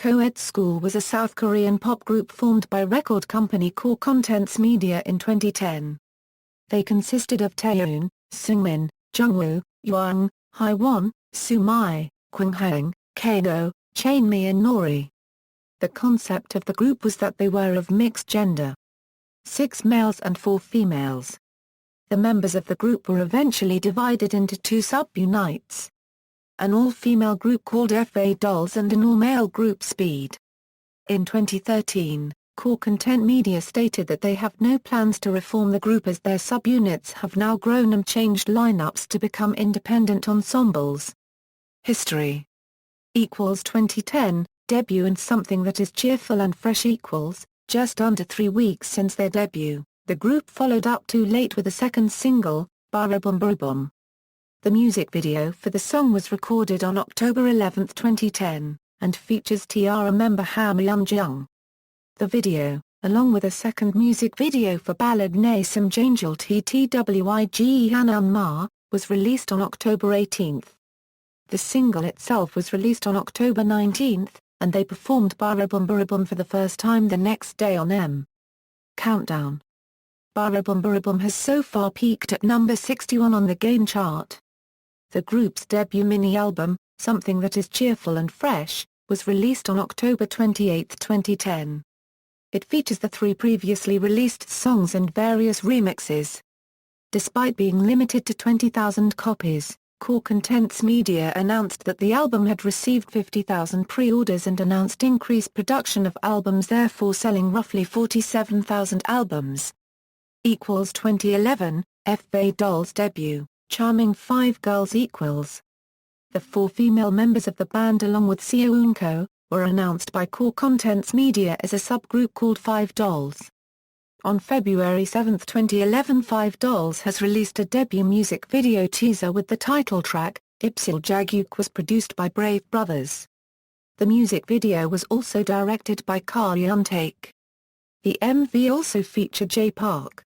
Coed School was a South Korean pop group formed by record company Core Contents Media in 2010. They consisted of Taewoon, Sungmin, Jungwoo, Hyoyoung, Hyewon, Soomi, Kwanghaeng, Kangho, Chanmi and Noori. The concept of the group was that they were of mixed gender. 6 males and 4 females. The members of the group were eventually divided into 2 sub-units. An all-female group called FA Dolls and an all-male group Speed. In 2013, Core Content Media stated that they have no plans to reform the group as their subunits have now grown and changed lineups to become independent ensembles. History 2010, debut and something that is cheerful and fresh just under 3 weeks since their debut, the group followed up Too Late with a second single, Barabombarabom. The music video for the song was recorded on October 11, 2010, and features T-ara member Hyoyoung. The video, along with a second music video for ballad Nay Sim Jangjul Ttwyge Hanan Ma, was released on October 18. The single itself was released on October 19, and they performed Barabombarabom for the first time the next day on M! Countdown. Barabombarabom has so far peaked at number 61 on the Gaon chart. The group's debut mini-album, Something That Is Cheerful and Fresh, was released on October 28, 2010. It features the 3 previously released songs and various remixes. Despite being limited to 20,000 copies, Core Contents Media announced that the album had received 50,000 pre-orders and announced increased production of albums, therefore selling roughly 47,000 albums. 2011, FA Dolls debut. Charming 5 Girls The 4 female members of the band along with Hyoyoung were announced by Core Contents Media as a subgroup called 5 Dolls. On February 7, 2011, 5 Dolls has released a debut music video teaser with the title track, Ipsil Jagyuk was produced by Brave Brothers. The music video was also directed by Hyoyoung. The MV also featured J Park.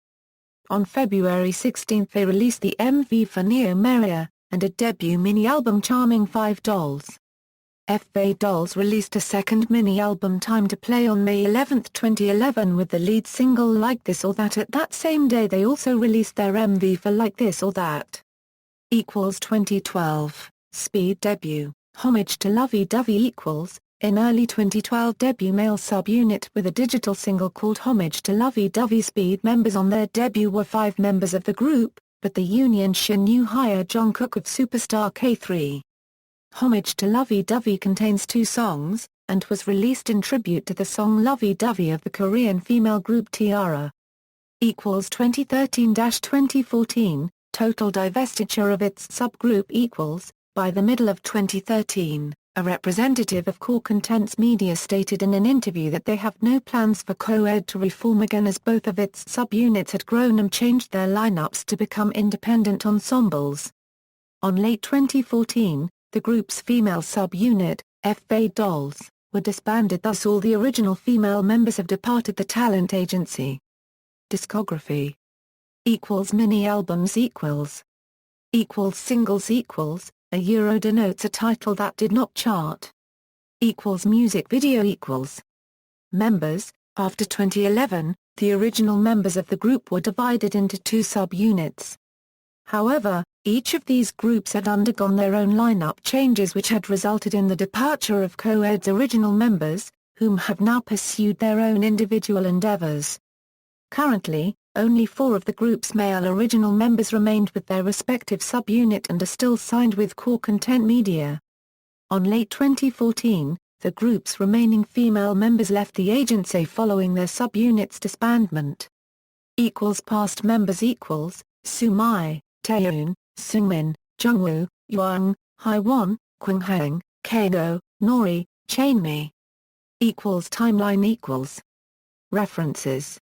On February 16 they released the MV for Neo Meria, and a debut mini-album Charming 5 Dolls. FA Dolls released a second mini-album Time to Play on May 11, 2011 with the lead single Like This or That. At that same day they also released their MV for Like This or That. 2012, Speed debut, Homage to Lovey Dovey In early 2012 debut male subunit with a digital single called Homage to Lovey Dovey. Speed members on their debut were 5 members of the group, but the Union Shin hired Jungkook of Superstar K3. Homage to Lovey Dovey contains 2 songs, and was released in tribute to the song Lovey Dovey of the Korean female group T-ara. 2013-2014, total divestiture of its subgroup by the middle of 2013. A representative of Core Contents Media stated in an interview that they have no plans for Coed to reform again as both of its subunits had grown and changed their lineups to become independent ensembles. On late 2014, the group's female subunit, FA Dolls, were disbanded, thus all the original female members have departed the talent agency. Discography mini-albums singles a euro denotes a title that did not chart. Music video Members After 2011, the original members of the group were divided into 2 subunits. However, each of these groups had undergone their own lineup changes which had resulted in the departure of Coed's original members, whom have now pursued their own individual endeavors. Currently, only 4 of the group's male original members remained with their respective subunit and are still signed with Core Content Media. On late 2014, the group's remaining female members left the agency following their subunit's disbandment. Past members Soomi, Taewoon, Sungmin, Jungwoo, Hyoyoung, Hyewon, Kwanghaeng, Kangho, Noori, Chanmi. Timeline References